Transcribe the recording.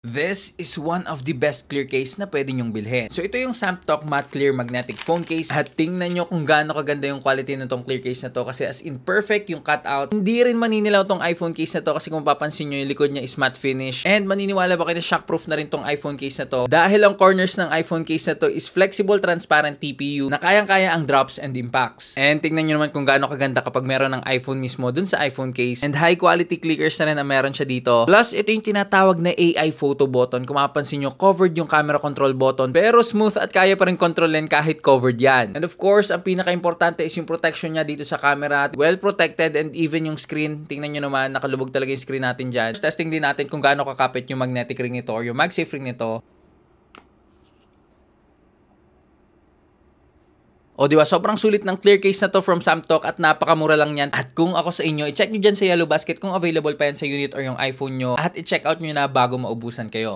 This is one of the best clear case na pwede nyong bilhin. So ito yung Samtok Matte Clear Magnetic Phone Case at tingnan nyo kung gaano kaganda yung quality na tong clear case na to kasi as in perfect yung cutout. Hindi rin maninilaw tong iPhone case na to kasi kung mapapansin nyo yung likod niya is matte finish. And maniniwala ba kayo na shockproof na rin tong iPhone case na to dahil ang corners ng iPhone case na to is flexible transparent TPU na kayang-kaya ang drops and impacts. And tingnan nyo naman kung gaano kaganda kapag meron ng iPhone mismo dun sa iPhone case and high quality clickers na rin na meron siya dito. Plus ito yung tinatawag na AI photo button. Kung mapapansin nyo, covered yung camera control button pero smooth at kaya pa rin kontrolin kahit covered yan. And of course, ang pinaka-importante is yung protection niya dito sa camera. Well protected and even yung screen. Tingnan nyo naman, nakalubog talaga yung screen natin dyan. Testing din natin kung gaano kakapit yung magnetic ring nito or yung MagSafe ring nito. O diba, sobrang sulit ng clear case na to from Samtok at napakamura lang yan. At kung ako sa inyo, i-check nyo dyan sa Yellow Basket kung available pa yan sa unit or yung iPhone nyo at i-check out nyo na bago maubusan kayo.